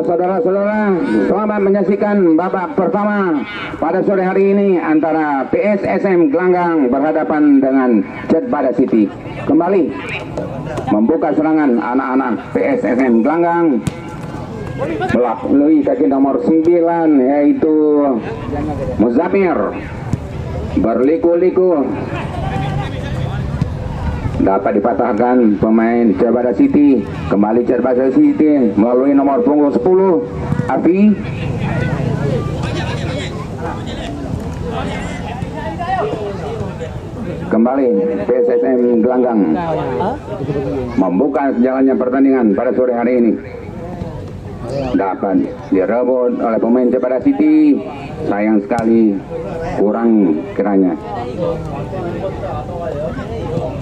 saudara-saudara, selamat menyaksikan babak pertama pada sore hari ini antara PSSM Gelanggang berhadapan dengan Cetbada City. Kembali membuka serangan anak-anak PSSM Gelanggang melalui kaki nomor 9 yaitu Muzamir. Berliku-liku dapat dipatahkan pemain Cetbada City. Kembali Cetbada City melalui nomor punggung 10 Afi. Kembali PSSM Gelanggang membuka jalannya pertandingan pada sore hari ini. Dapat direbut oleh pemain Cetbada City. Sayang sekali kurang kiranya.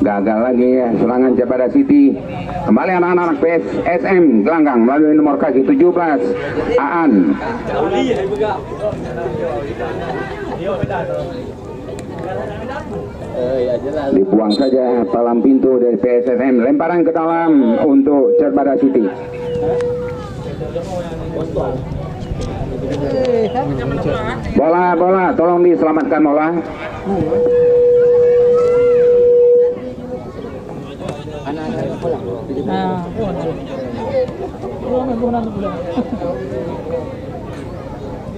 Gagal lagi ya serangan Cetbada City. Kembali anak-anak PSSM Gelanggang melalui nomor kaki 17 Aan. Dibuang saja palang pintu dari PSSM. Lemparan ke dalam untuk Cetbada City. Bola, tolong diselamatkan bola.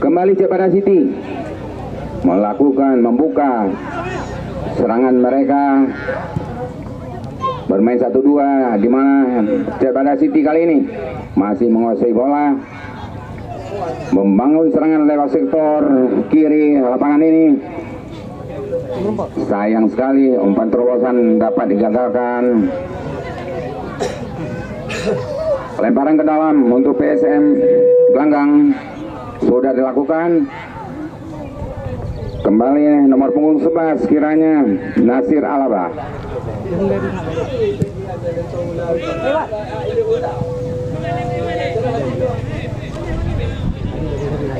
Kembali Cetbada City membuka serangan mereka, bermain 1-2, di mana Cetbada City kali ini masih menguasai bola, membangun serangan lewat sektor kiri lapangan ini. Sayang sekali umpan terobosan dapat digagalkan. Lemparan ke dalam untuk PSM Gelanggang sudah dilakukan. Kembali nomor punggung 11 kiranya Nasir Alaba.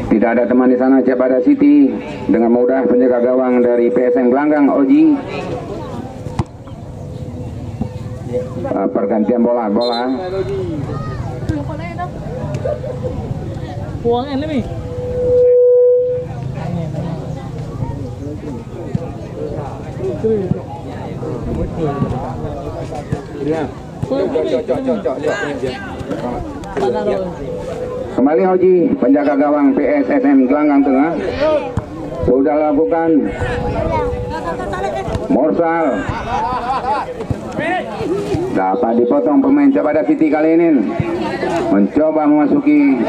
Tidak ada teman di sana Cetbada City. Dengan mudah penjaga gawang dari PSM Gelanggang Oji. Pergantian bola. Buangin lebih. Kembali Oji, penjaga gawang PSSM Gelanggang Tengah sudah lakukan. Morsal dapat dipotong pemain Cetbada City kali ini. Mencoba memasuki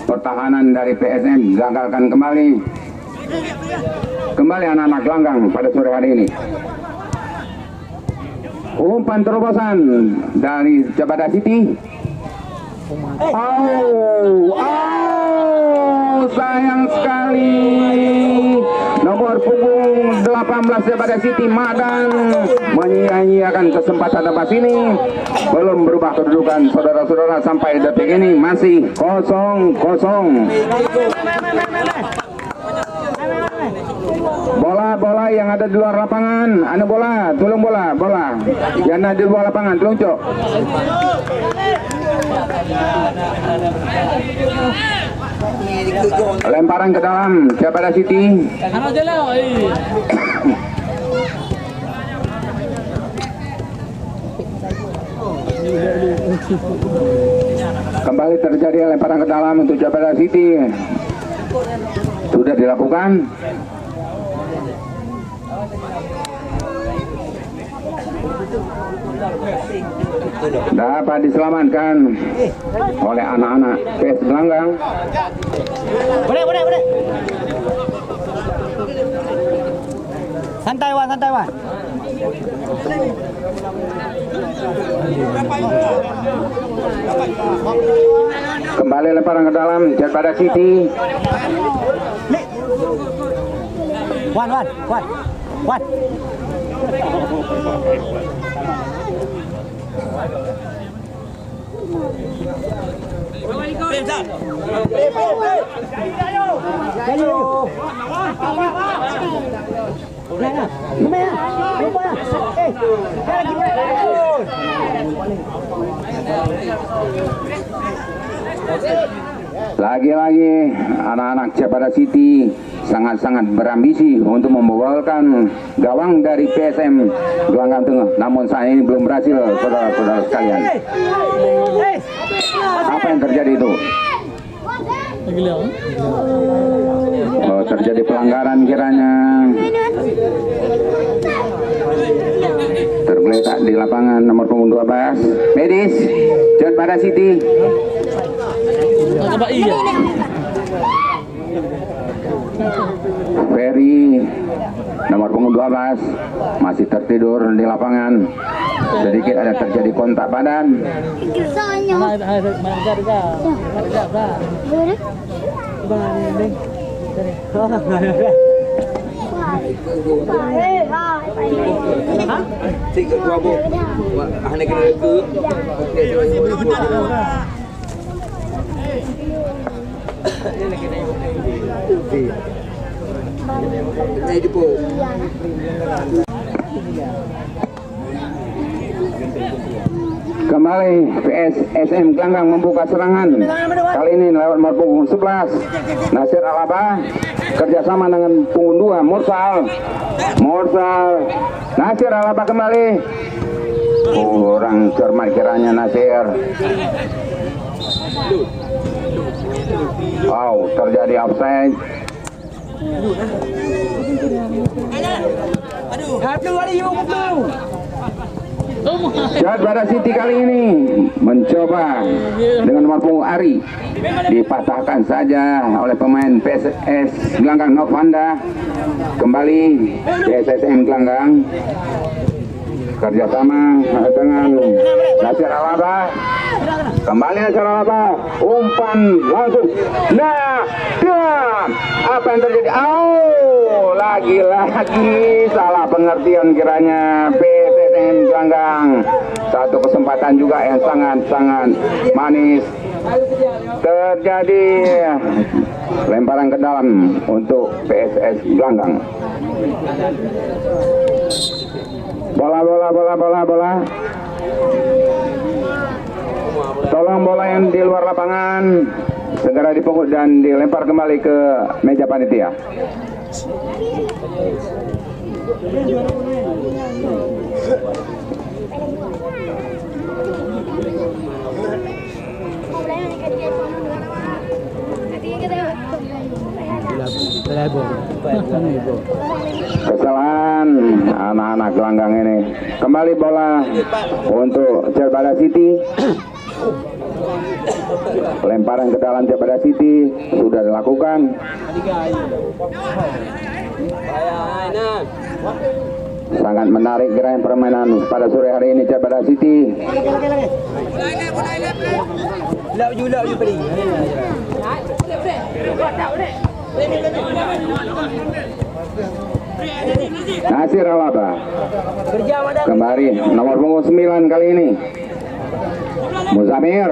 pertahanan dari PSM, gagalkan kembali. Kembali anak-anak Gelanggang pada sore hari ini. Umpan terobosan dari Cetbada City. Sayang sekali. Nomor punggung 18 Cetbada City Madan menyia-nyiakan kesempatan tempat ini. Belum berubah kedudukan saudara-saudara sampai detik ini masih 0-0. Bola yang ada di luar lapangan. Anu bola, tolong bola. Yang ada di luar lapangan, tolong cok. Lemparan ke dalam Cetbada City. Kembali terjadi lemparan ke dalam untuk Cetbada City. Sudah dilakukan. Dapat diselamatkan oleh anak-anak PS Gelanggang. Boleh. Santai Wan. Kembali lemparan ke dalam Cetbada City. Wan. Lagi-lagi anak-anak Ciapada City sangat-sangat berambisi untuk membawakan gawang dari PSM Gelanggang Tengah. Namun saat ini belum berhasil, saudara-saudara sekalian. Apa yang terjadi itu? Oh, terjadi pelanggaran kiranya. Tergeletak di lapangan nomor punggung 12. Medis Ciapada City. Ferry nomor punggung 12 masih tertidur di lapangan. Sedikit ada terjadi kontak badan. Kembali PSSM Gelanggang membuka serangan. Kali ini lewat nomor punggung 11 Nasir Alaba kerjasama dengan punggung 2 Mursal. Nasir Alaba kembali. Kurang cermat kiranya Nasir. Wow, terjadi offside. Ciapada City kali ini mencoba dengan nomor punggung Ari, dipatahkan saja oleh pemain PSS Gelanggang Novanda. Kembali PSSM Gelanggang kerjasama dengan Nasir Alaba. Kembali Nasir Alaba, umpan langsung. Nah, apa yang terjadi? Lagi-lagi salah pengertian kiranya PSSM Gelanggang. Satu kesempatan juga yang sangat-sangat manis. Terjadi lemparan ke dalam untuk PSS Gelanggang. Bola. Tolong bola yang di luar lapangan segera dipungut dan dilempar kembali ke meja panitia. Kesalahan anak-anak Gelanggang ini. Kembali bola untuk Ciapada City. Lemparan ke dalam Ciapada City sudah dilakukan. Sangat menarik gerakan permainan pada sore hari ini Ciapada City. Nasir Alaba kembali nomor punggung 9 kali ini Muzamir.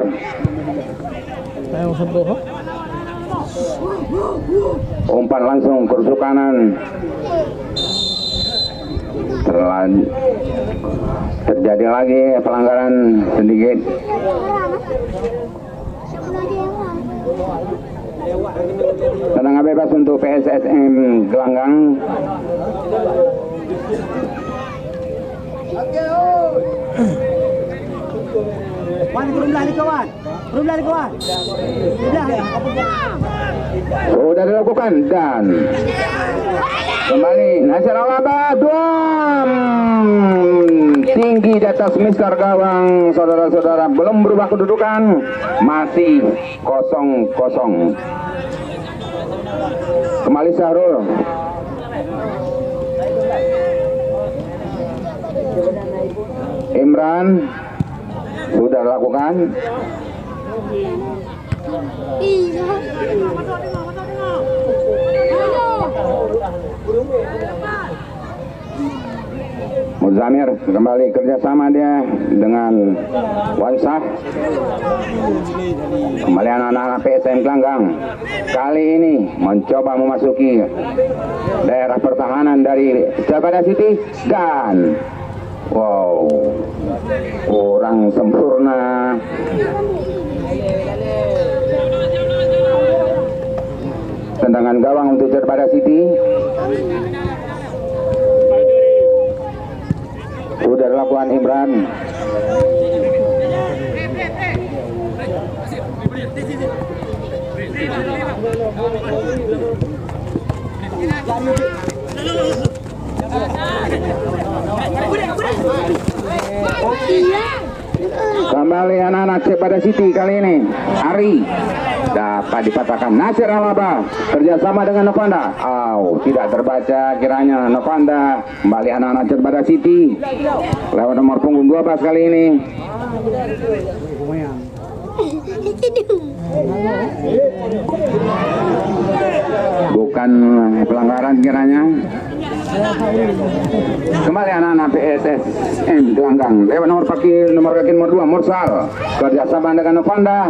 Umpan langsung kursus kanan. Terjadi lagi pelanggaran sedikit. Tendangan bebas untuk PSSM Gelanggang. Sudah dilakukan dan kembali Nasir Alaba tinggi di atas mister gawang. Saudara-saudara, belum berubah kedudukan, masih 0-0. Kembali Syahrul. Imran sudah dilakukan. Muzamir kembali kerjasama dia dengan Wansah. Kembali anak-anak PSM Gelanggang kali ini mencoba memasuki daerah pertahanan dari Ciapada City dan wow, kurang sempurna dengan gawang untuk Cerpada City. Sudah dilakukan Imran. Kembali anak-anak Cerpada City kali ini. Ari dapat dipatahkan. Nasir Alaba kerjasama dengan Novanda. Tidak terbaca kiranya Novanda. Kembali anak-anak Cerpada City lewat nomor punggung 12 kali ini. Bukan pelanggaran kiranya. Kembali anak-anak PSSM Gelanggang lewat nomor kaki nomor 2 Mursal kerjasama dengan Novanda,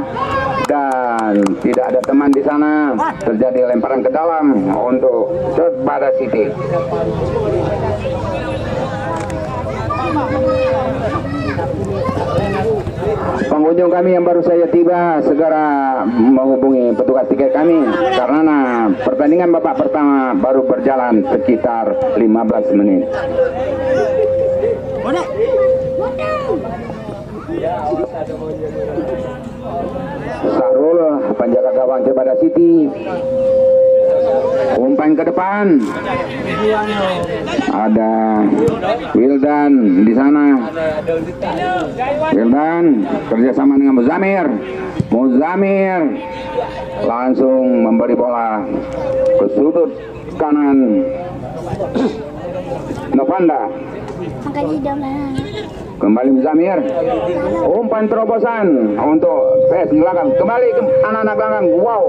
dan tidak ada teman di sana. Terjadi lemparan ke dalam untuk Cerpada City. Pengunjung kami yang baru saja tiba segera menghubungi petugas tiket kami karena pertandingan babak pertama baru berjalan sekitar 15 menit. Sahrul penjaga gawang Cerpada City umpan ke depan. Ada Wildan di sana. Wildan kerjasama dengan Muzamir. Muzamir langsung memberi bola ke sudut kanan Novanda. Kembali Muzamir. Umpan terobosan untuk PS Gelanggang. Kembali ke anak-anak Gelanggang. Wow.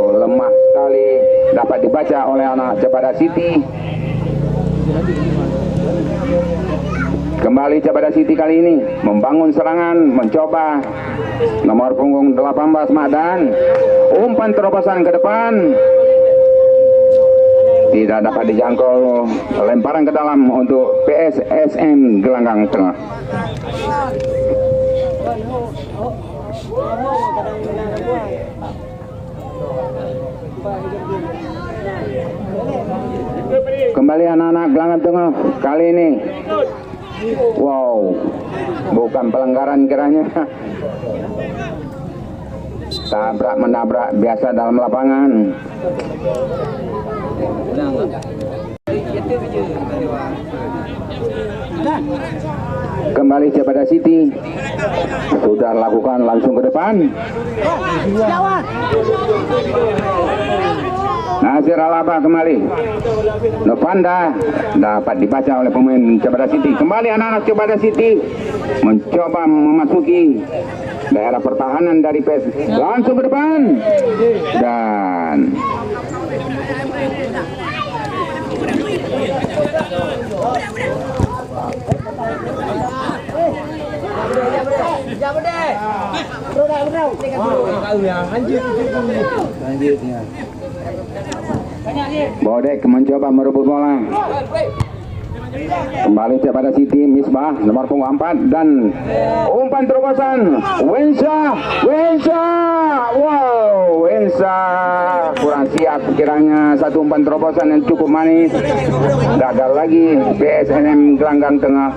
Lemah sekali dapat dibaca oleh anak Cerpada City. Kembali Cerpada City kali ini membangun serangan, mencoba nomor punggung 18 Madan. Umpan terobosan ke depan tidak dapat dijangkau. Lemparan ke dalam untuk PSSM Gelanggang Tengah. Kembali anak-anak Gelanggang Tengah kali ini. Wow, bukan pelanggaran kiranya. Tabrak menabrak biasa dalam lapangan. Kembali Cerpada City sudah lakukan langsung ke depan. Nasir Alaba kembali. Novanda dapat dibaca oleh pemain Cerpada City. Kembali anak-anak Cerpada City mencoba memasuki daerah pertahanan dari PES. Langsung ke depan. Dan Bodek mencoba merebut bola. Kembali Cerpada City, Misbah nomor punggung 4 dan umpan terobosan Wensa. Wow, Wensa kurang siap kiranya. Satu umpan terobosan yang cukup manis. Gagal lagi PSSM Gelanggang Tengah.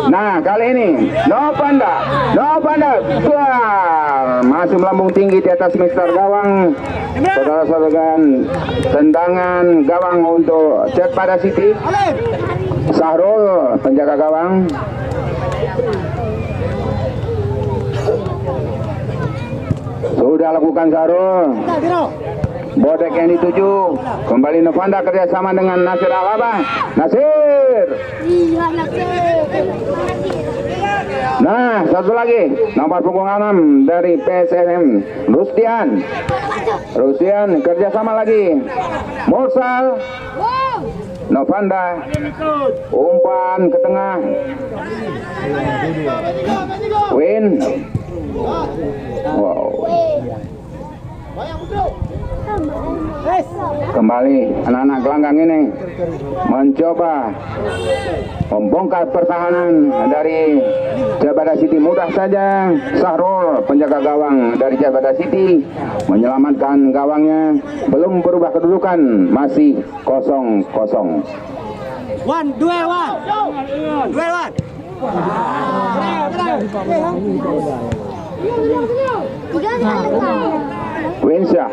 Nah kali ini Novanda masih melambung tinggi di atas mister gawang. Saudara-saudara, tendangan gawang untuk Cerpada City. Sahrul penjaga gawang. Sudah lakukan Sahrul. Bodek yang dituju. Kembali Novanda kerjasama dengan Nasir Alaba. Nasir. Nah, satu lagi nomor punggung 6 dari PSSM Rustian kerjasama lagi. Mursal. Novanda umpan ke tengah. Win. Wow. Kembali anak-anak gelanggang ini mencoba membongkar pertahanan dari Jabada City. Mudah saja Sahrul, penjaga gawang dari Jabada City, menyelamatkan gawangnya. Belum berubah kedudukan, masih 0-0. Duel one. Winsya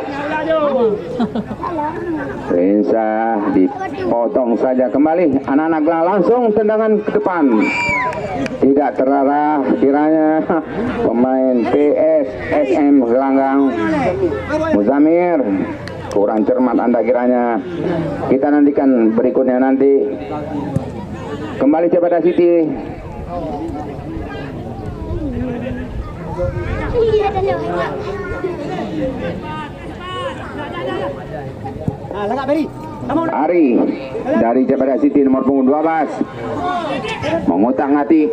dipotong saja kembali. Anak-anak gelang langsung tendangan ke depan. Tidak terarah kiranya pemain PSSM Gelanggang. Muzamir, kurang cermat Anda kiranya. Kita nantikan berikutnya nanti. Kembali Jabada City. Ari dari Jabada City nomor punggung 12 mengutak-ngatik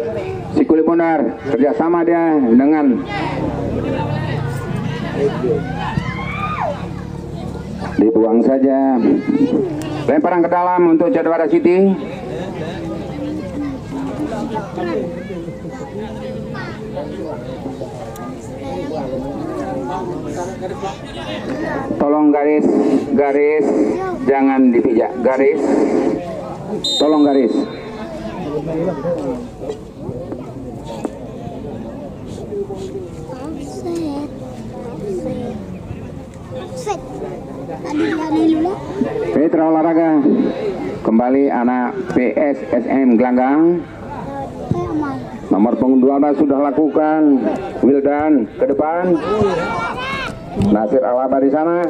si kulit benar, kerjasama dia dengan dibuang saja. Lemparan ke dalam untuk Jabada City. Tolong garis jangan dipijak, garis, tolong garis. Petra olahraga kembali anak PSSM Gelanggang. Nomor punggung 12 sudah lakukan. Wildan ke depan. Nasir Alaba di sana.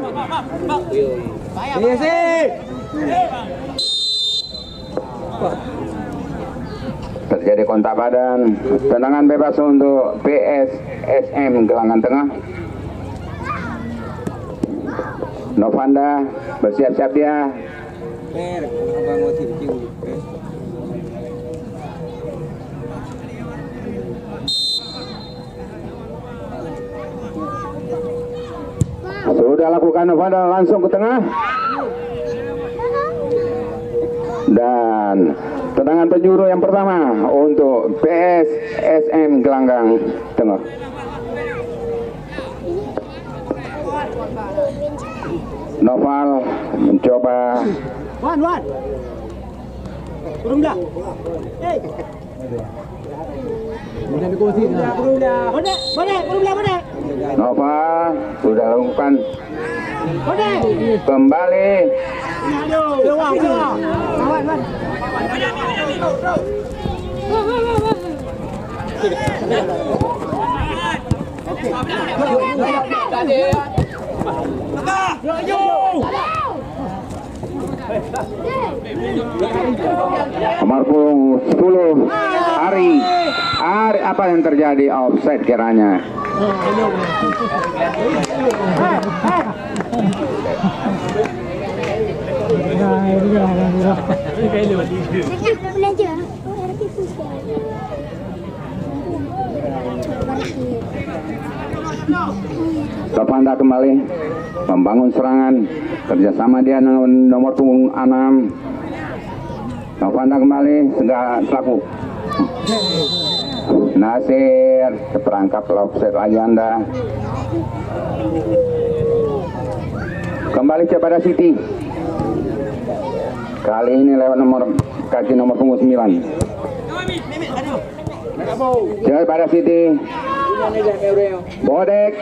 Terjadi kontak badan. Tendangan bebas untuk PSSM Gelanggang Tengah. Novanda bersiap-siap dia. Sudah lakukan Novanda, langsung ke tengah. Dan tendangan penjuru yang pertama untuk PSSM Gelanggang Tengah. Noval mencoba. Turun dah. Nova sudah lakukan kembali. Nomor punggung 10 Ari, apa yang terjadi? Offside kiranya. Novanda kembali membangun serangan, kerjasama dia dengan nomor punggung 6. Novanda kembali selaku Nasir, terperangkap offset lagi Anda. Kembali Jabada City. Kali ini lewat kaki nomor punggung 9. Jabada City. Bodek.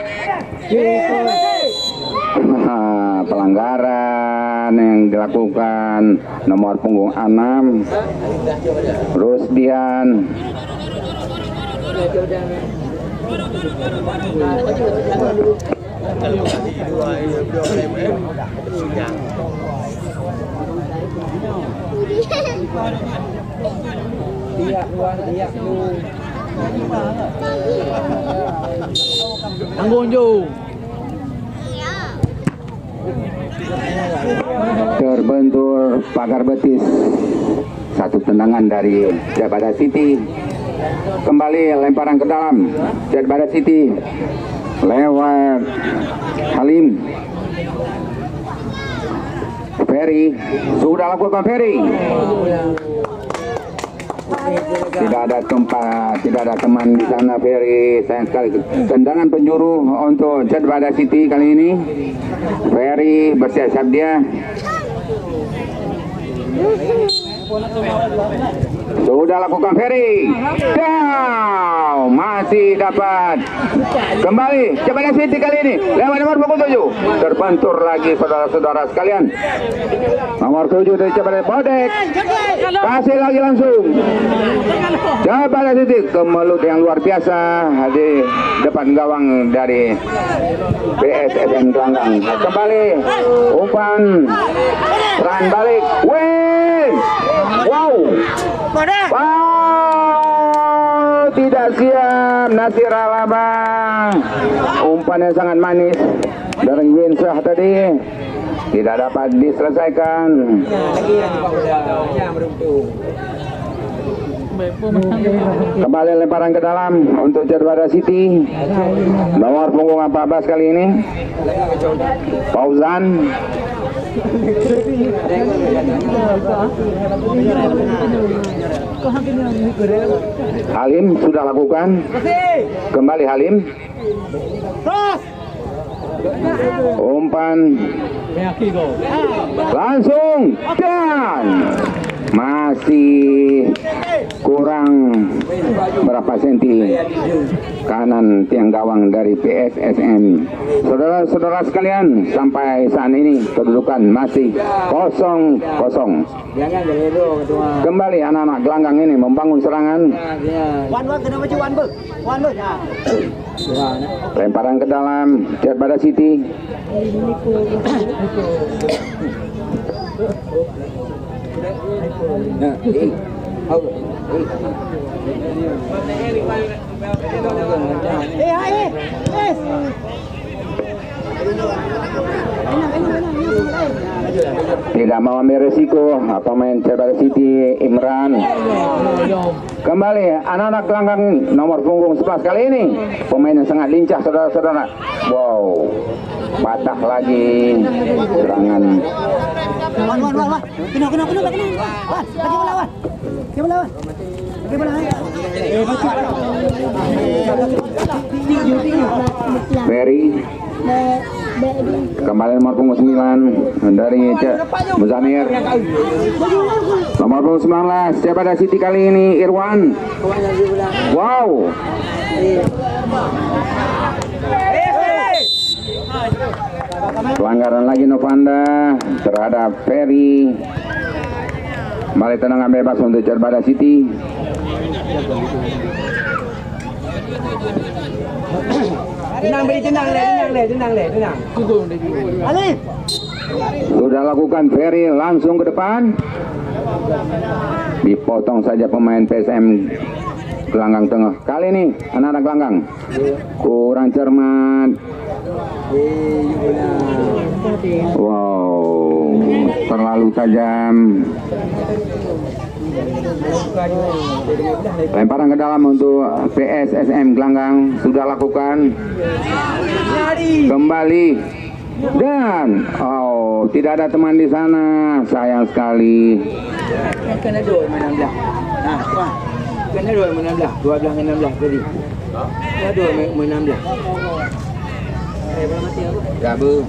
Pelanggaran yang dilakukan nomor punggung 6 Rusdian. Tanggung jauh. Terbentur pagar betis. Satu tendangan dari Jabada City. Kembali lemparan ke dalam. Jabada City lewat Halim. Ferry sudah lakukan Ferry. Tidak ada tempat, tidak ada teman di sana Ferry. Sayang sekali. Tendangan penjuru untuk Cedbada City kali ini. Ferry bersiap-siap dia. Sudah lakukan Ferry. Down. Masih dapat. Kembali Cedbada City kali ini. Lewat nomor punggung 7. Terbentur lagi saudara-saudara sekalian. Nomor 7 dari Cedbada Bodek. Kasih lagi langsung. Cedbada City kemelut yang luar biasa di depan gawang dari PSSM Gelanggang. Kembali umpan serangan balik. Win. Wow. Wow, tidak siap Nasir Alaba. Umpan yang sangat manis dari Winsah tadi tidak dapat diselesaikan. Kembali lemparan ke dalam untuk Cedbada City. Nomor punggung 14 kali ini Fauzan. Halim sudah lakukan. Kembali Halim. Umpan langsung dan masih kurang berapa senti kanan tiang gawang dari PSSM. Saudara-saudara sekalian, sampai saat ini kedudukan masih 0-0. Kembali anak-anak Gelanggang ini membangun serangan. Lemparan ke dalam Cedbada City. Tidak mau ambil resiko pemain Cedbada City Imran. Kembali anak-anak Gelanggang nomor punggung 11 kali ini pemain yang sangat lincah saudara-saudara. Wow, patah lagi serangan. Ferry kembali nomor punggung 9 dari Muzamir. Nomor punggung 19 Cedbada City kali ini Irwan. Wow. Pelanggaran lagi Novanda terhadap Ferry. Kembali tendangan bebas untuk Cedbada City. Tenang. Sudah lakukan Ferry langsung ke depan. Dipotong saja pemain PSM Gelanggang Tengah. Kali ini anak-anak Gelanggang kurang cermat. Wow, terlalu tajam. Lemparan ke dalam untuk PSSM Gelanggang sudah lakukan. Kembali dan tidak ada teman di sana, sayang sekali. Kena 2 main 16. Nah, tuan. Kena 2 main 16. 12 main 16 tadi. Kena 2 main 16. Ya, Bu.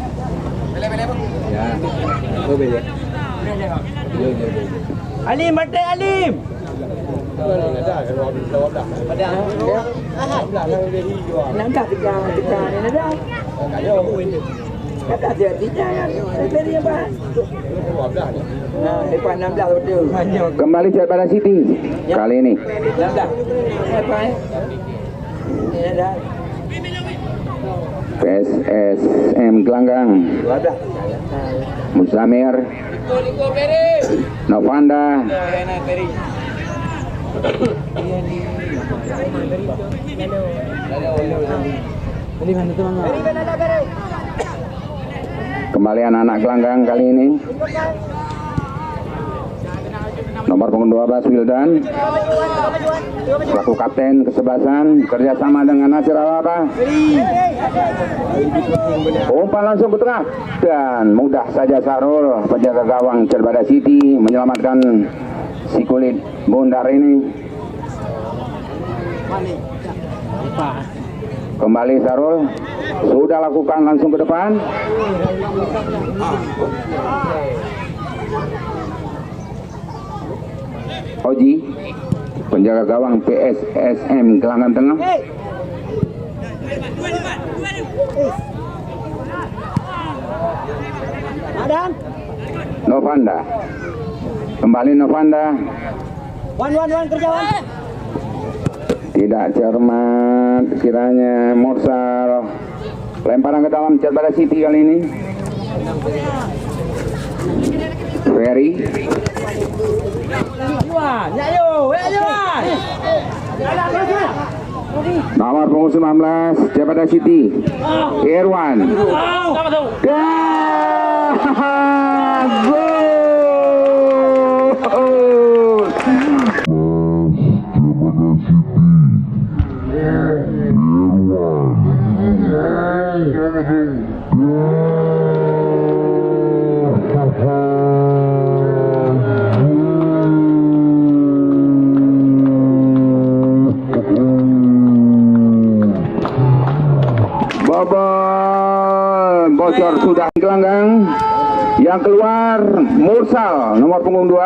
Bele Bu. Ya. Oh, bele. Alim, batik Alim. Ada. Nampak kita ni ada. Kata dia tidak kan. Beri apa? Nah, depan 16 betul. Kembali Cedbada City kali ini. 16. Apa? Ini ada. PSSM Gelanggang. 12. Muzamir. Novanda. Kembali anak-anak Gelanggang kali ini. Nomor punggung 12 Wildan, selaku kapten kesebelasan, kerjasama dengan Nasir Alaba. Umpan langsung ke tengah dan mudah saja Sarul, penjaga gawang Cerbada City, menyelamatkan si kulit bundar ini. Kembali Sarul, sudah lakukan langsung ke depan. Oji, penjaga gawang PSSM Gelangan Tengah. Novanda, kembali Novanda. Wan kerja Wan. Tidak cermat kiranya Mursal. Lemparan ke dalam Cerbada City kali ini. Ferry. Nomor punggung 19 Cerbada City, Irwan. Bocor sudah gelanggang. Yang keluar Mursal nomor punggung 2,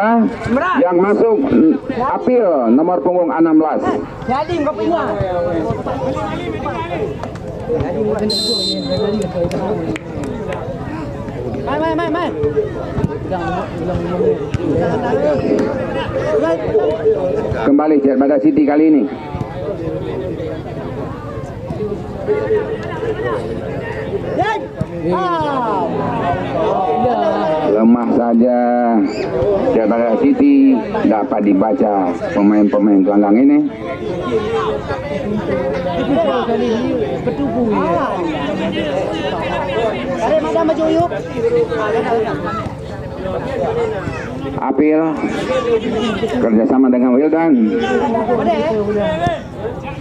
yang masuk Apil nomor punggung 16. Jadi kopinya. Main. Kembali Cerbada City kali ini. Lemah saja Cerbada City dapat dibaca pemain-pemain gelanggang ini. Apil kerjasama dengan Wildan.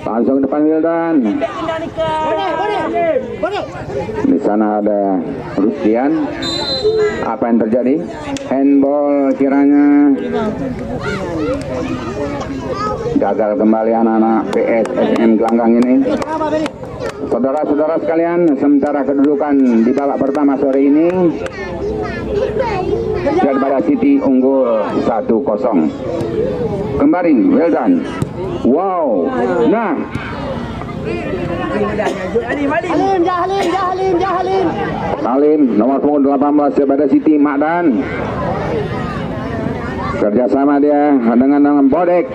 Langsung ke depan Wildan. Di sana ada Rustian. Apa yang terjadi? Handball kiranya. Gagal kembali anak-anak PSSM Gelanggang ini. Saudara-saudara sekalian, sementara kedudukan di babak pertama sore ini, Cerbada City unggul 1-0. Kembali Wildan. Wow. Nah, Halim nomor punggung 18 Cerbada City Makdan. Kerjasama dia dengan Bodek.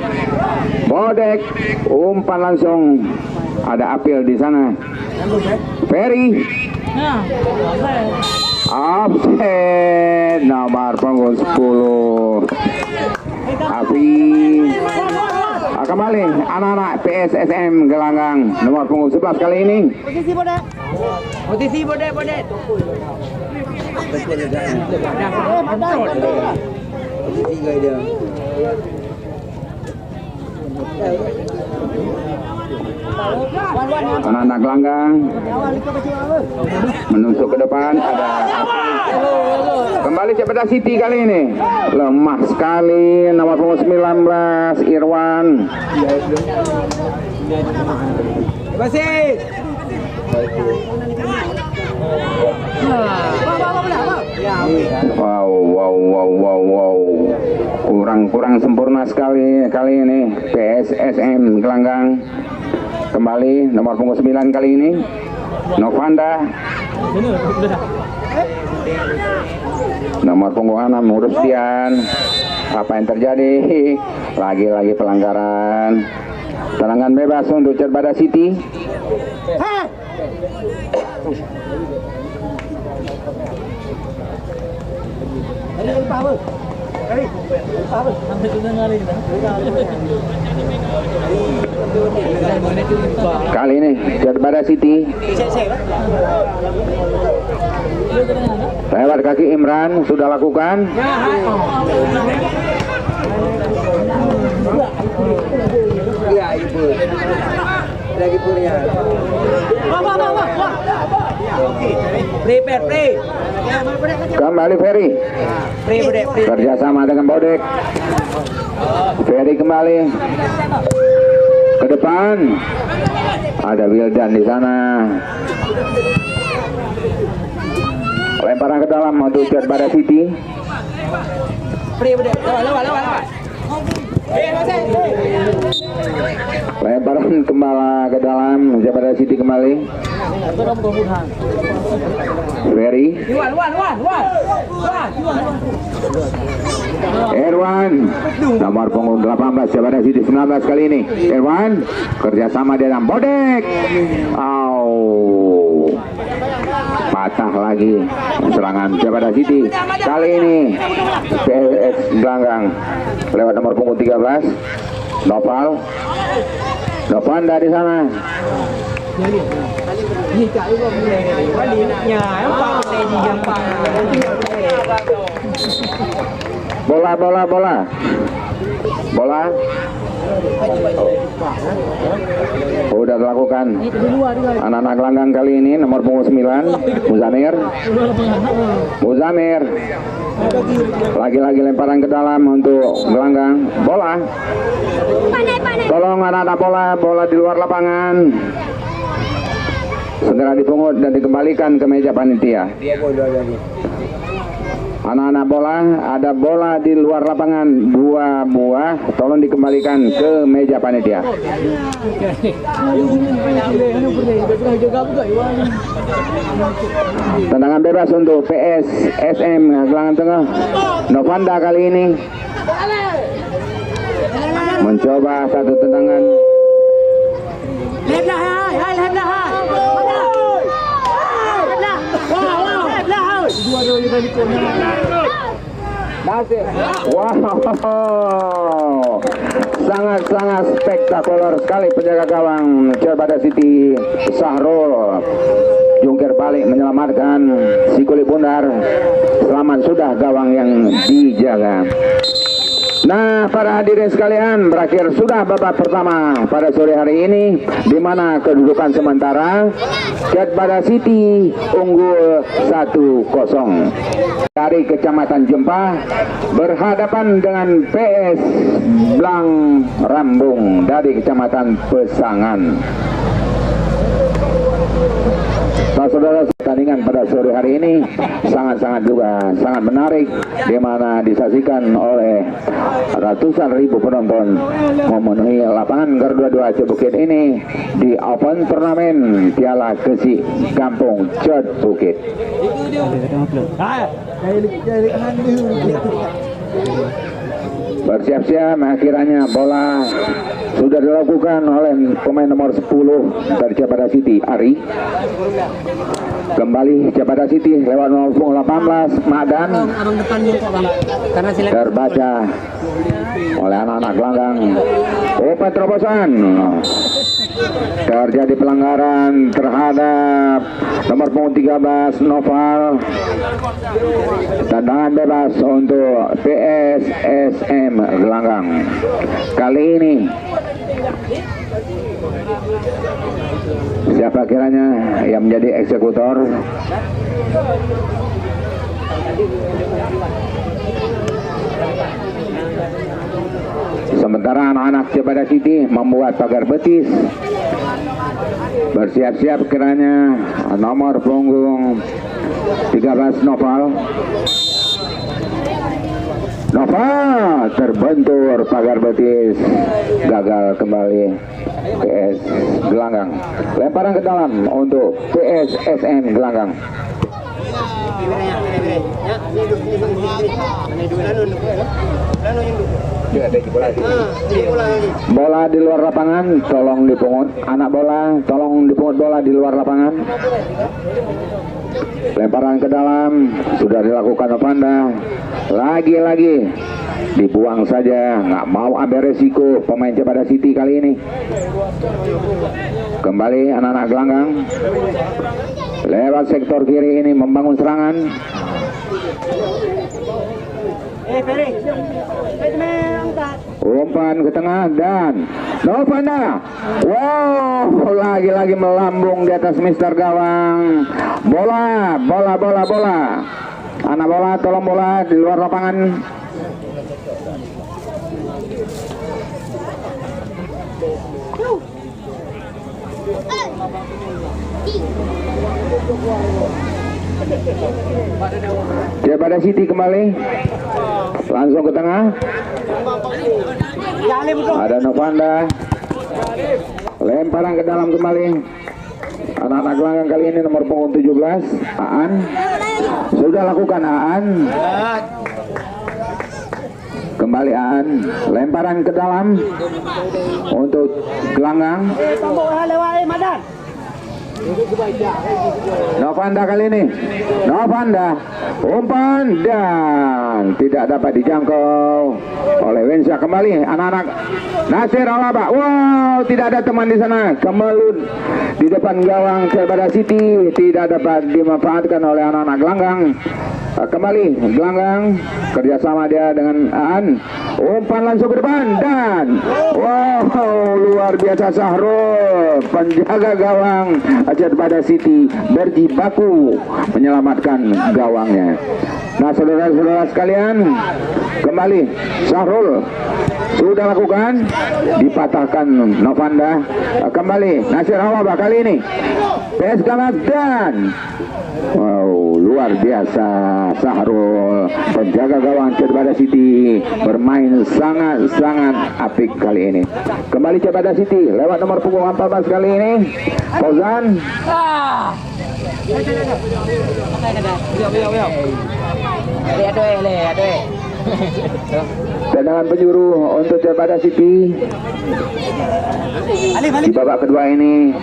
Umpan langsung. Ada Apil di sana. Ferry. Offset nomor punggung 10. Api. Kembali anak-anak PSSM Gelanggang nomor punggung 11 kali ini. Posisi bodek. Anak-anak Gelanggang menusuk ke depan. Ada kembali Cerbada City kali ini. Lemah sekali nomor punggung 19 Irwan. Basit. Wow. Kurang sempurna sekali kali ini PSSM Gelanggang. Kembali nomor punggung 9 kali ini Novanda. Nomor punggung 6 Rustian. Apa yang terjadi? Lagi-lagi pelanggaran. Tendangan bebas untuk Cerbada City. Kali ini Cerbada City lewat kaki Imran sudah lakukan. Iya, ibu. Lagi punya. Pre. Kembali Ferry. Pre. Kerjasama dengan Bodek. Ferry kembali ke depan. Ada Wildan di sana. Lemparan ke dalam untuk Jatbara City. Pre. Lawan. Lemparan kembali ke dalam Jatbara City kembali. Ferry. Irwan nomor punggung 18 Jatbara City 19 kali ini. Irwan kerjasama dengan Bodek. Patah lagi serangan Jatbara City. Kali ini PSS Gelanggang lewat nomor punggung 13 Noval. Novanda di sana. Bola. Udah dilakukan anak-anak Gelanggang kali ini nomor punggung 9 Muzamir. Lagi-lagi lemparan ke dalam untuk Gelanggang. Bola. Tolong anak-anak bola di luar lapangan. Segera dipungut dan dikembalikan ke meja panitia. Anak-anak bola, ada bola di luar lapangan, buah-buah, tolong dikembalikan ke meja panitia. Tendangan bebas untuk PSSM Gelanggang Tengah. Novanda kali ini mencoba satu tendangan. Wow, sangat spektakuler sekali penjaga gawang Jatbara City Sahrul jungkir balik menyelamatkan si kulit bundar. Selamat sudah gawang yang dijaga. Nah, para hadirin sekalian, berakhir sudah babak pertama pada sore hari ini, di mana kedudukan sementara Jatbara City unggul 1-0 dari Kecamatan Jempah berhadapan dengan PS Blang Rambung dari Kecamatan Pesangan. Nah, saudara, pertandingan pada sore hari ini sangat menarik, di mana disaksikan oleh ratusan ribu penonton memenuhi lapangan Garuda 2 Cibukit ini di Open Turnamen Piala Kesi Kampung Cot Bukit. Bersiap-siap, akhirnya bola sudah dilakukan oleh pemain nomor 10 dari Jatbara City, Ari. Kembali Jatbara City lewat nomor 18 Madan. Terbaca oleh anak-anak Gelanggang. Penerobosan. Terjadi pelanggaran terhadap nomor punggung 13 Noval. Tendangan bebas untuk PSSM Gelanggang. Kali ini siapa kiranya yang menjadi eksekutor? Sementara anak-anak Jatbara City membuat pagar betis. Bersiap-siap kiranya nomor punggung 13 Noval. Terbentur pagar betis, gagal kembali PS Gelanggang. Lemparan ke dalam untuk PSSM Gelanggang. Bola di luar lapangan, tolong dipungut. Anak bola, tolong dipungut bola di luar lapangan. Lemparan ke dalam sudah dilakukan Novanda. Lagi-lagi dibuang saja, nggak mau ambil resiko pemain Jatbara City kali ini. Kembali anak-anak Gelanggang lewat sektor kiri ini membangun serangan. Ferry. Angkat. Umpan ke tengah dan Novanda. Wow, lagi-lagi melambung di atas Mister Gawang. Bola. Anak bola, tolong bola di luar lapangan. Daripada City kembali langsung ke tengah. Ada Novanda, lemparan ke dalam kembali. Anak-anak gelanggang kali ini nomor punggung 17 Aan. Sudah lakukan Aan. Kembali Aan, lemparan ke dalam untuk gelanggang. Novanda kali ini, Novanda umpan dan tidak dapat dijangkau oleh Wensa. Kembali anak-anak Nasir Alaba. Wow, tidak ada teman di sana. Kemelut di depan gawang Kerbada City, tidak dapat dimanfaatkan oleh anak-anak gelanggang. Kembali gelanggang, kerjasama dia dengan Aan. Umpan langsung ke depan dan wow, luar biasa Sahrul, penjaga gawang Kerbada City berjibaku menyelamatkan gawangnya. Nah, saudara-saudara sekalian, kembali Sahrul sudah lakukan, dipatahkan Novanda. Kembali Nasir Awaba kali ini PS Galat dan wow, luar biasa Sahrul, penjaga gawang Kerbada City bermain sangat-sangat apik kali ini. Kembali Kerbada City lewat nomor punggung 14 kali ini Fauzan. Tendangan penjuru untuk Kerbada City di babak kedua ini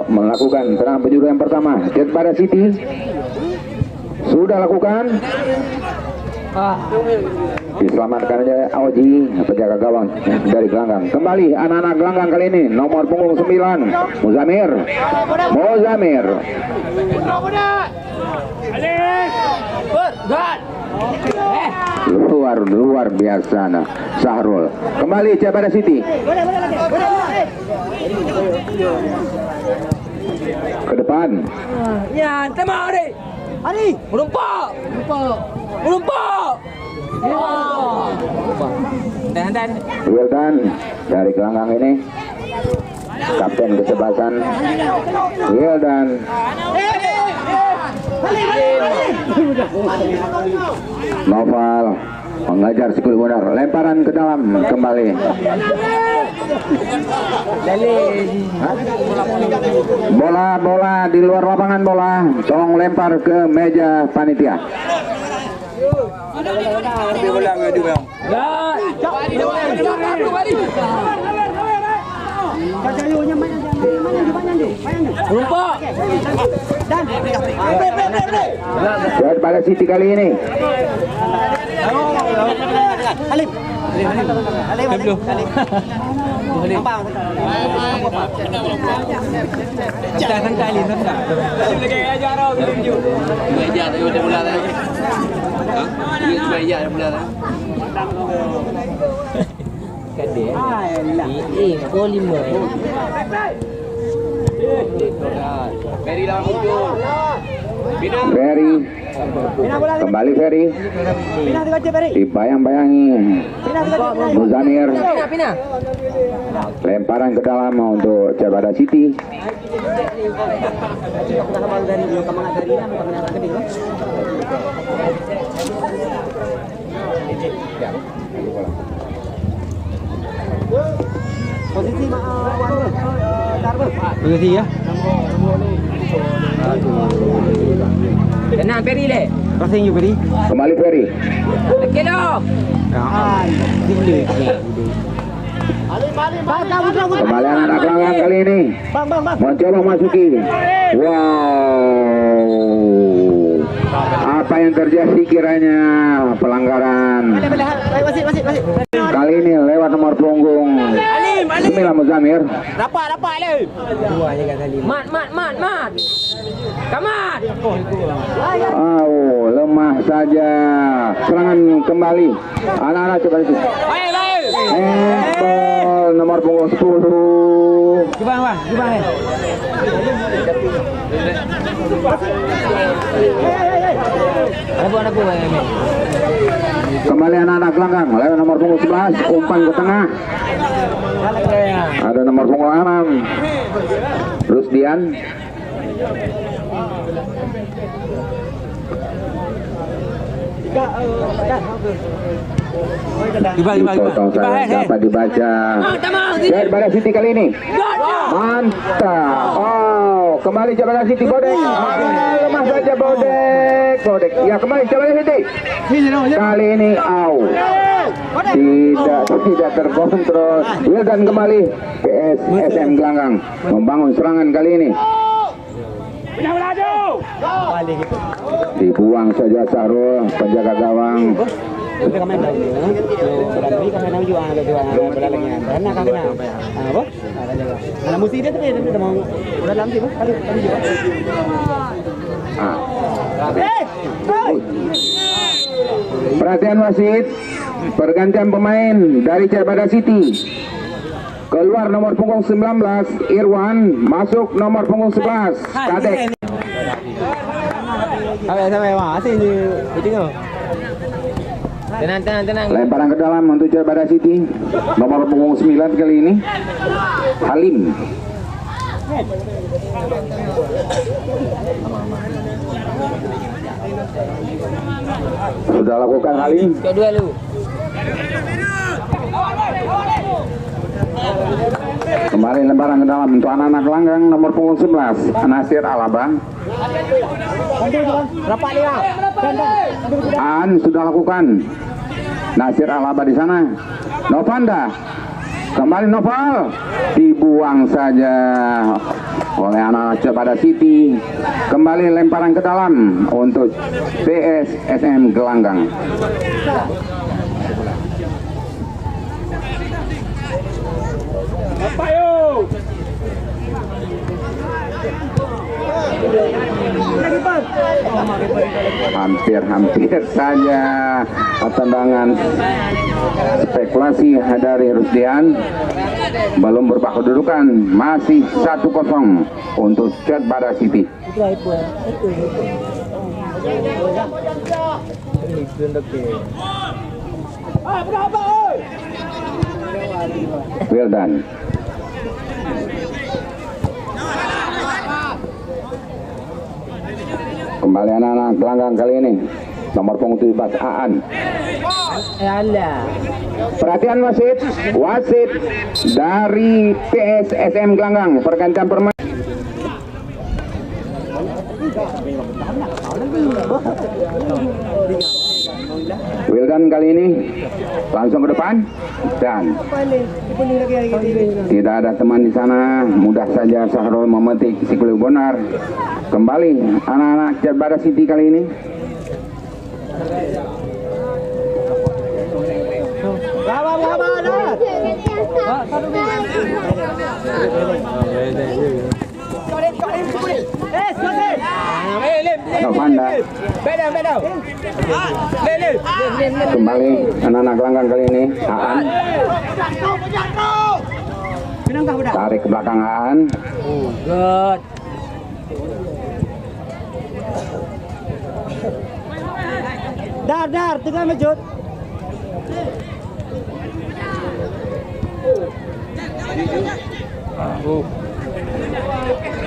melakukan tendangan penjuru yang pertama. Kerbada City sudah lakukan, diselamatkan aja Auji, penjaga gawang dari gelanggang. Kembali anak-anak gelanggang kali ini nomor punggung 9 Muzamir. Luar biasa nah Sahrul. Kembali Kerbada City ke depan. Ya, tema Ali. Melumpak. Dan. Wildan dari gelanggang ini, kapten kesebasan Wildan. Noval mengajar Sikul Bonar, lemparan ke dalam kembali. Bola di luar lapangan, bola tolong lempar ke meja panitia. Kerbada City kali ini Ferry kembali Ferry dibayang-bayangi Muzamir, lemparan ke dalam untuk Kerbada City. Posisi ya. Tenang Ferry le. Crossing you Ferry. Kembali Ferry. Okey dah. Kembali anak gelanggang kali ini mencoba masuki. Wow, apa yang terjadi kiranya pelanggaran kali ini lewat nomor punggung Sembilan Muzamir. Dapat le. Dua je kat tali. Mat. Kamat. Oh, lemah saja. Serangan kembali. Anak-anak coba itu. Baik. Ball nomor punggung 10. Gimana? Ada buah ini. Kembali anak-anak gelanggang. Lewat nomor punggung 11. Umpan ke tengah. Ada nomor punggung 6. Rusdian. Potong saya dapat dibaca. Jabara City kali ini. Mantap. Oh, kembali Jabara City Bodek. Lemah saja Bodek. Ya kembali Jabara City. Kali ini out. Tidak terkontrol. Wildan kembali. PSSM Gelanggang membangun serangan kali ini. Dibuang saja Sarul, penjaga gawang. Kita kami tahu ni, berarti kami tahu juga ada bola lagi. Karena kami tahu, apa? Ada jaga. Kalau musim dia tu dia mau bola dalam sih, kali juga. Perhatian wasit, pergantian pemain dari Jabara City. Keluar nomor punggung 19 Irwan, masuk nomor punggung 11 Kadek. Sampai masih ni, betul. Tenang. Lemparan ke dalam untuk Jabara City. Nomor punggung 9 kali ini Halim. Sudah lakukan Halim. Kedua lu. Kembali lemparan ke dalam untuk anak-anak gelanggang nomor punggung 11 Nasir Alaba. Rapat dia. An sudah lakukan. Nasir Alaba di sana. Novanda. Kembali Noval. Dibuang saja oleh anak Jabara City. Kembali lemparan ke dalam untuk PSSM Gelanggang. Hampir saja tendangan spekulasi dari Rusdian. Belum berubah kedudukan, masih 1-0 untuk Jabara City. Wildan. Kembali anak-anak gelanggang kali ini nomor punggung 17 Aan. Perhatian wasit dari PSSM Gelanggang, pergantian permain. Wildan kali ini langsung ke depan dan tidak ada teman di sana, mudah saja Sahrul memetik Sikul Bonar. Kembali anak-anak Jabara City kali ini. Novanda. Kembali anak-anak gelanggang kali ini Aan. Tarik ke belakang Aan. Good. Dar, tengah mejut.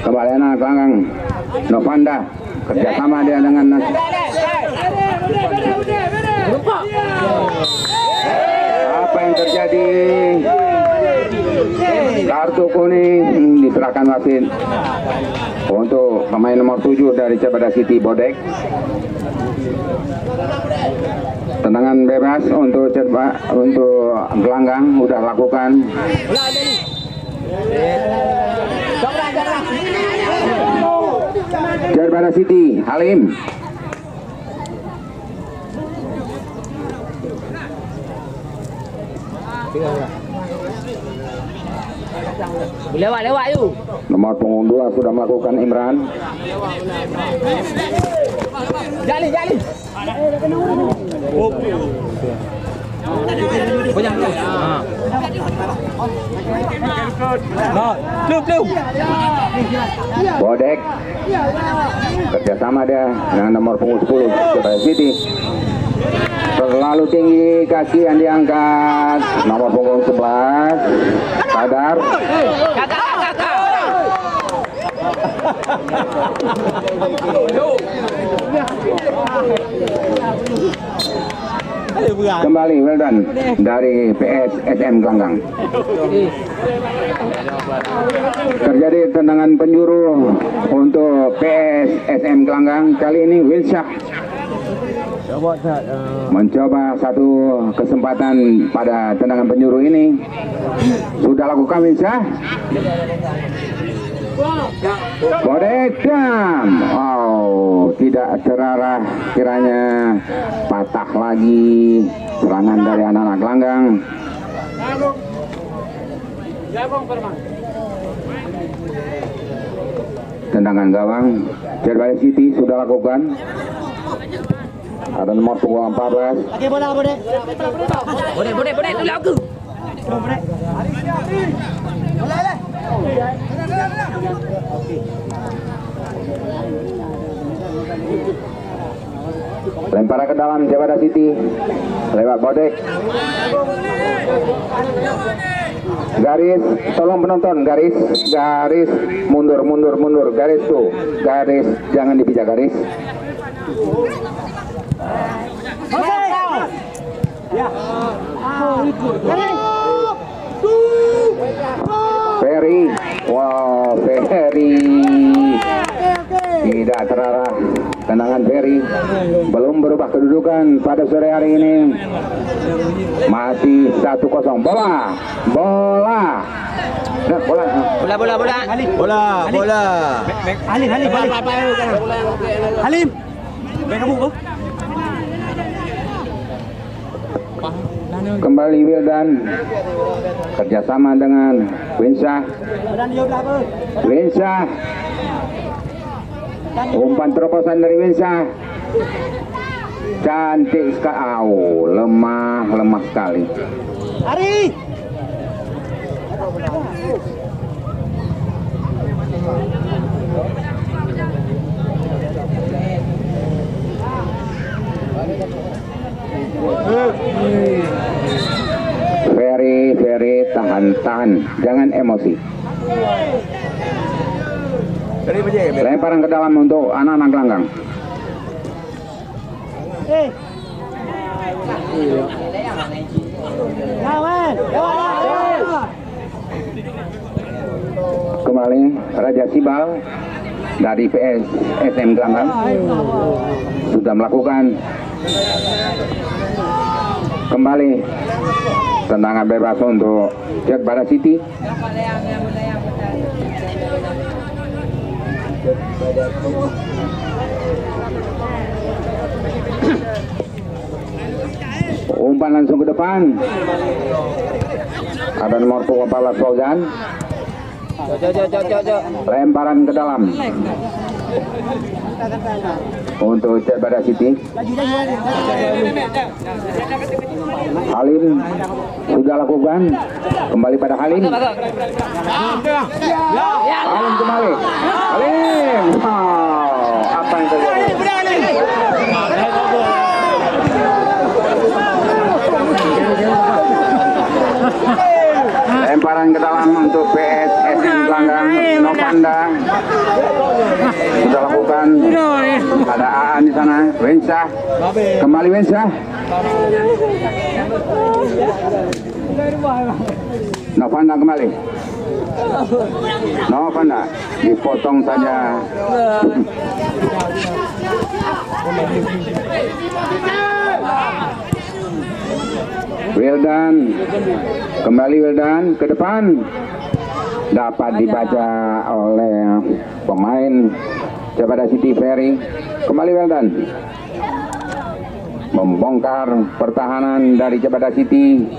Kembali anak gelanggang Novanda, kerjasama dia dengan apa yang terjadi? Kartu kuning diserahkan wasit untuk pemain nomor 7 dari Jabara City Bodek. Tendangan bebas untuk gelanggang udah lakukan. Jabara City Halim. Lewat you. Nomor punggung 2 sudah melakukan Imran. Jali. Bodek kerjasama dia dengan nomor punggung 10 Surabaya City. Terlalu tinggi kaki yang diangkat. Nomor punggung 11 Sadar. Kakak. Kembali well done dari PSSM Gelanggang. Terjadi tendangan penjuru untuk PSSM Gelanggang. Kali ini Wilsyah mencoba satu kesempatan pada tendangan penjuru ini. Sudah lakukan Wilsyah. Bodekam. Oh, tidak terarah, kiranya patah lagi serangan dari anak-anak Gelanggang. Tendangan gawang Surabaya City sudah lakukan. Ada nomor punggung 14. Okey, bola. Boleh tu lagu. Lemparan ke dalam Surabaya City lewat Bodek. Garis, tolong penonton, garis mundur, garis tuh, garis jangan dipijak garis. Ferry, wow, Ferry tidak terarah. Tendangan Ferry belum berubah kedudukan pada sore hari ini. Masih 1-0. Bola. Nah, bola. Halim. Baik kamu. Kembali Wildan kerjasama dengan Winsyah. Umpan terobosan dari Winsyah. Cantik sekali. Lemah sekali. Hari. Very tahan, jangan emosi. Lemparan ke dalam untuk anak-anak Gelanggang. Kembali Raja Sibal dari PSSM Gelanggang sudah melakukan kembali tendangan bebas untuk Surabaya City. Umpan langsung ke depan. Ada nomor punggung 14 Fauzan. Lemparan ke dalam untuk Surabaya City. Halim sudah lakukan, kembali pada Halim. Halim kembali. Halim. Apa yang terjadi? Lemparan ke dalam untuk PSSM Gelanggang. Novanda sudah lakukan. Ada Aan di sana. Winsyah kembali Winsyah. Novanda kembali. Novanda dipotong saja. Wildan kembali, Wildan ke depan, dapat dibaca oleh pemain Surabaya City Ferry. Kembali Wildan membongkar pertahanan dari Surabaya City.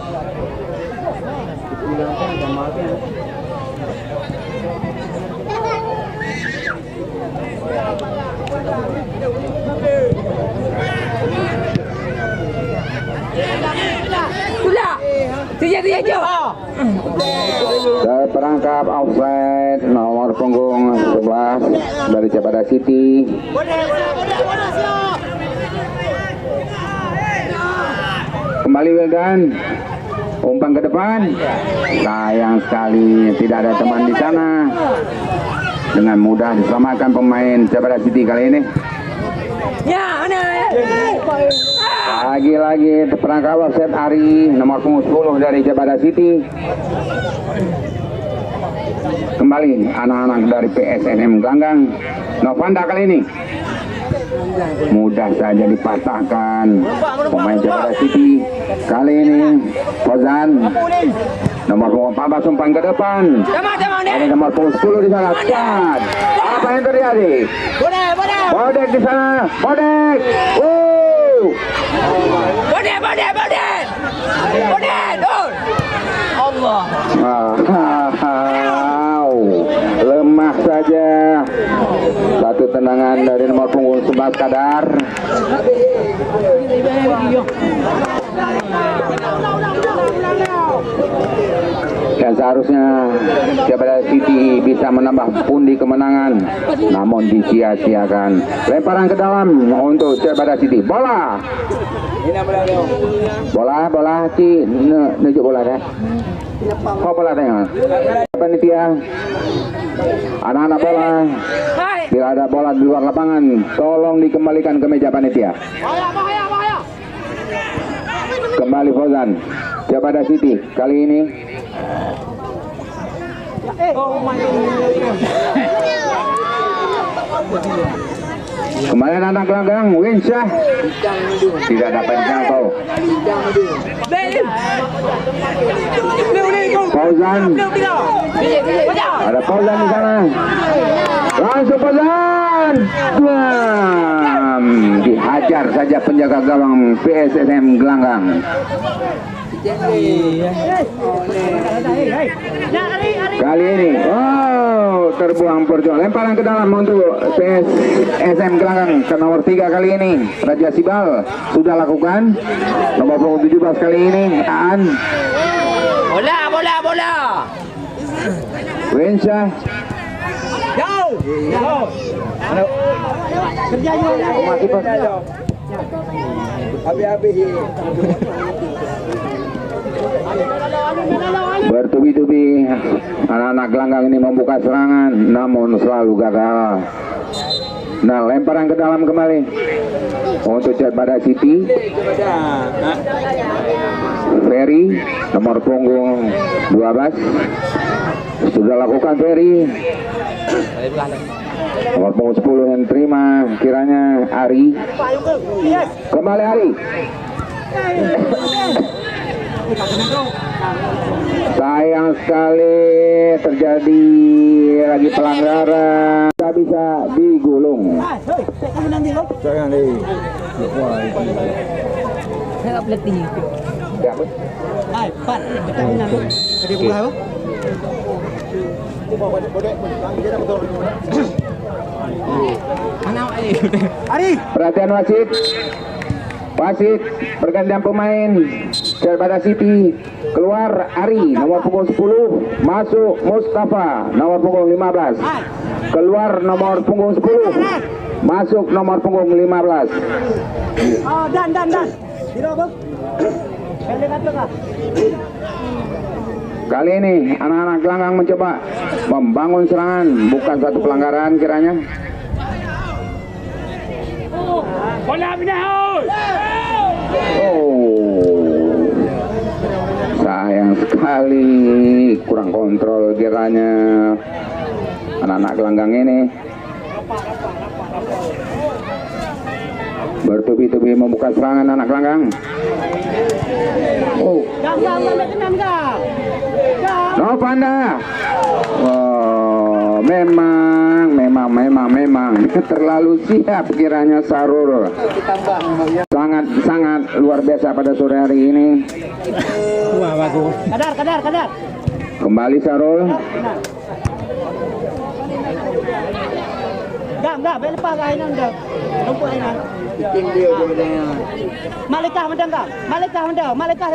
punggung 11 dari Cibadak City. Kembali Wildan, umpan ke depan. Sayang sekali tidak ada teman di sana. Dengan mudah diselamatkan pemain Cibadak City kali ini. Lagi-lagi terperangkap offset Ari, nomor punggung 10 dari Cibadak City. Kembali anak-anak dari PSNM Gelanggang. Novanda kali ini mudah saja dipatahkan pemain Cibadak City. Kali ini Fauzan, nomor punggung 14 umpan ke depan. Ada nomor punggung 10 di sana. Cat. Apa yang terjadi? Bodek di sana. Bodek. Allah. Lemah saja. Satu tendangan dari nomor punggung 11 Kadar. Dan seharusnya Cibadak City bisa menambah pundi kemenangan, namun disia-siakan. Lemparan ke dalam untuk Cibadak City. Bola Ci, nunjuk bola deh. Kau bola tengok. Panitia, anak-anak bola. Bila ada bola di luar lapangan, tolong dikembalikan ke meja panitia. Kembali Fauzan, Cibadak City kali ini. Kembali anak Gelanggang, Winsyah tidak dapat dijangkau. Fauzan, ada Fauzan di sana. Langsung Fauzan, dihajar saja penjaga gawang PSSM Gelanggang. Kali ini, terbuang perjuangan. Lemparan ke dalam untuk PSSM Gelanggang ke nomor 3 kali ini. Raja Sibal sudah lakukan. Nomor punggung 17 kali ini, Aan. Bola. Winsyah. Bertubi-tubi anak-anak Gelanggang ini membuka serangan, namun selalu gagal. Nah, lemparan ke dalam kembali untuk Cibadak City. Ferry, nomor punggung 12 sudah lakukan Ferry. Nomor punggung 10 yang terima kiranya Ari. Kembali Ari. Sayang sekali terjadi lagi pelanggaran. Tidak bisa digulung. Sayang deh. Saya upload di YouTube. Hai, Pak. Tadi buka apa? Mana Ari? Perhatian wasit. Wasit pergantian pemain Cibadak City. Keluar Ari nomor punggung 10, masuk Mustafa nomor punggung 15. Keluar nomor punggung 10, masuk nomor punggung 15. Oh, dan. Tidak apa? Kali ini anak-anak Gelanggang mencoba membangun serangan, bukan satu pelanggaran kiranya. Sayang sekali, kurang kontrol kiranya anak-anak Gelanggang ini. Bertubi-tubi membuka serangan anak Gelanggang. Novanda. Memang terlalu siap kiranya Sarul. Sangat luar biasa pada sore hari ini. Kadar. Kembali Sarul. Enggak, lepas kainan dah. Lumpur kainan. Bikin dia sebenarnya. Malaikat mendang kak. Malaikat.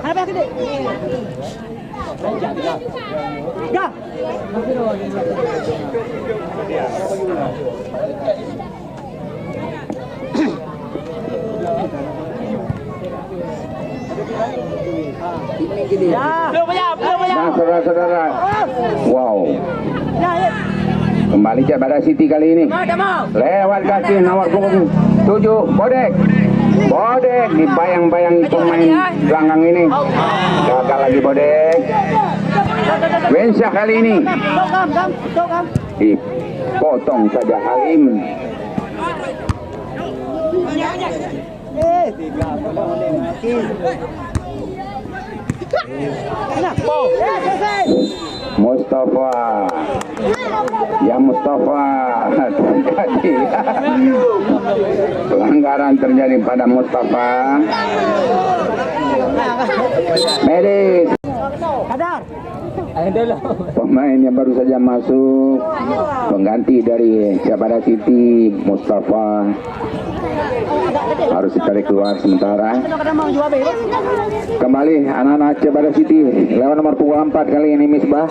Apa ke dia? Gah. Nah, saudara-saudara. Wow. Kembali Jabara City kali ini. Lewat kaki nomor punggung 7 Bodek. Bodek dibayang-bayangi pemain gelanggang ini. Gagal lagi Bodek. Wensyah kali ini dipotong saja Halim. Mustafa, ya Mustafa, terjadi pelanggaran terjadi pada Mustafa. Medis, pemain yang baru saja masuk, pengganti dari Jabara City, Mustafa harus ditarik keluar sementara. Kembali anak-anak Jabara City lewat nomor punggung 4 kali ini Misbah.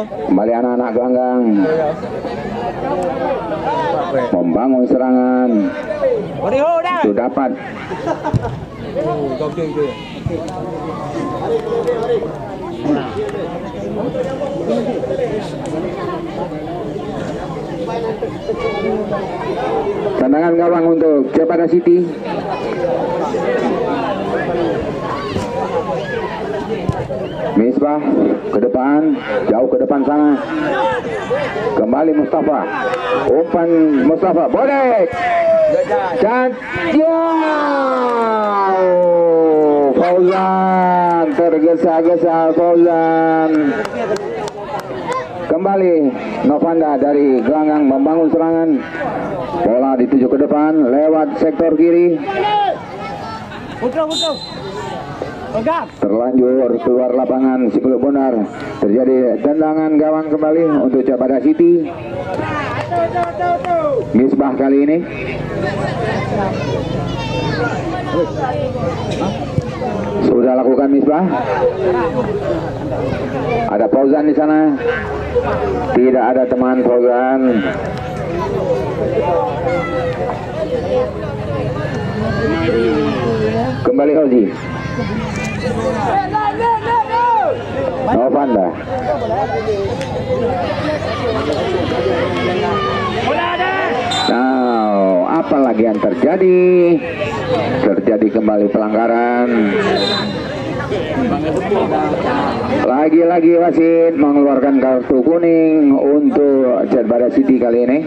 Kembali anak-anak gelanggang membangun serangan. Itu dapat. Tendangan gawang untuk Jabara City. Misbah ke depan, jauh ke depan sana. Kembali Mustafa. Umpan Mustafa, Bodek. Dan Fauzan tergesa-gesa Fauzan. Kembali Novanda dari gelanggang membangun serangan. Bola dituju ke depan lewat sektor kiri. Terlanjur keluar lapangan Sipul Bonar. Terjadi tendangan gawang kembali untuk Jabara City. Misbah kali ini. Sudah lakukan Misbah. Ada Fauzan di sana. Tidak ada teman Fauzan. Kembali Hoji. Novanda. Now, apa lagi yang terjadi? Terjadi kembali pelanggaran. Lagi-lagi wasit mengeluarkan kartu kuning untuk Jabara City kali ini.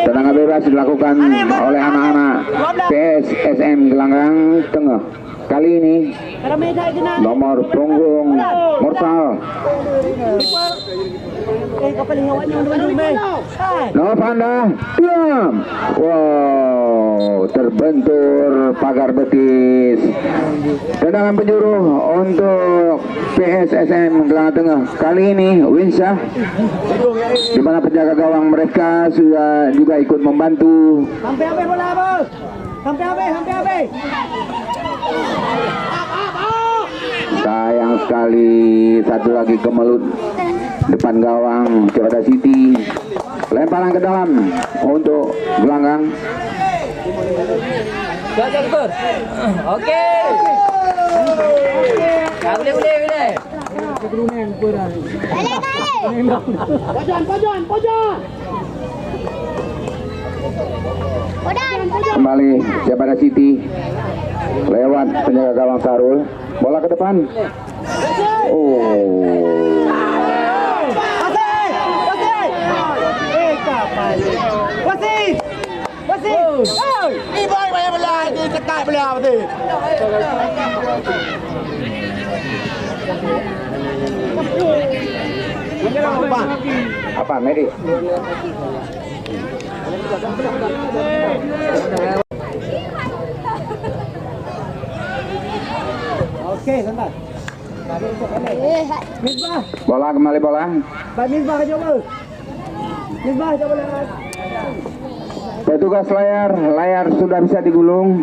Tendangan bebas dilakukan oleh anak-anak PSSM Gelanggang Tengah. Kali ini nomor punggung Murtal. Novanda diam. Wow, terbentur pagar betis. Tendangan penjuru untuk PSSM Gelanggang Tengah. Kali ini Winsyah, di mana penjaga gawang mereka sudah juga ikut membantu. Sampai bola bos. Sampai. Sayang sekali, satu lagi kemelut depan gawang Jabara City. Lemparan ke dalam untuk gelanggang. Oke. Boleh. Kembali Jabara City lewat penjaga gawang Sarul. Bola ke depan. Apa Medi? Okey, sebentar. Misbah. Bola kembali bola. Baik Misbah coba. Misbah coba lewat. Petugas layar sudah bisa digulung.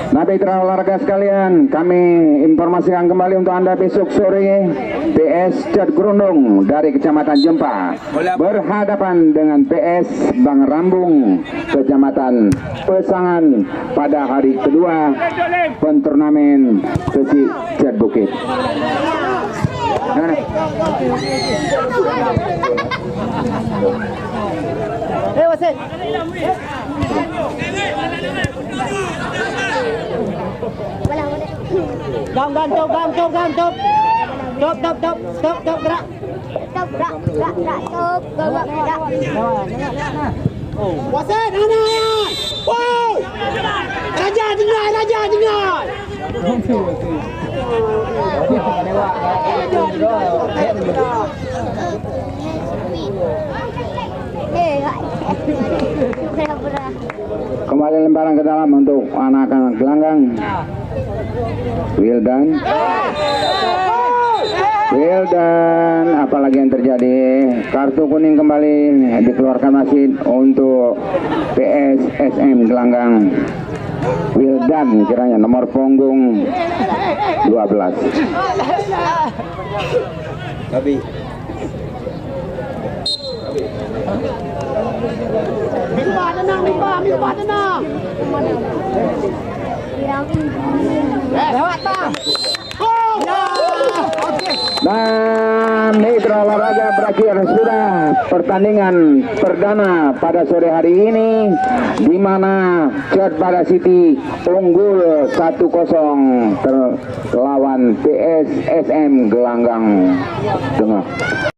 Nah, mitra olahraga sekalian, kami informasikan kembali untuk Anda besok sore PS Cat Grondong dari Kecamatan Jempa berhadapan dengan PS Bang Rambung Kecamatan Pesangan pada hari kedua penturnamen sesi Cat Bukit. Wasit. Gam stop gerak. Stop, gerak. Wasit, mana? Wow! Raja tinggal. Kembali lemparan ke dalam untuk anak-anak gelanggang. Wildan, apalagi yang terjadi? Kartu kuning kembali dikeluarkan wasit untuk PSSM Gelanggang. Wildan kiranya nomor punggung 12. Tapi Misbah tenang. Lewat bang. Dan mitra olahraga berakhir sudah pertandingan perdana pada sore hari ini, di mana Cat Pada City unggul 1-0 terlawan PSSM Gelanggang Tengah.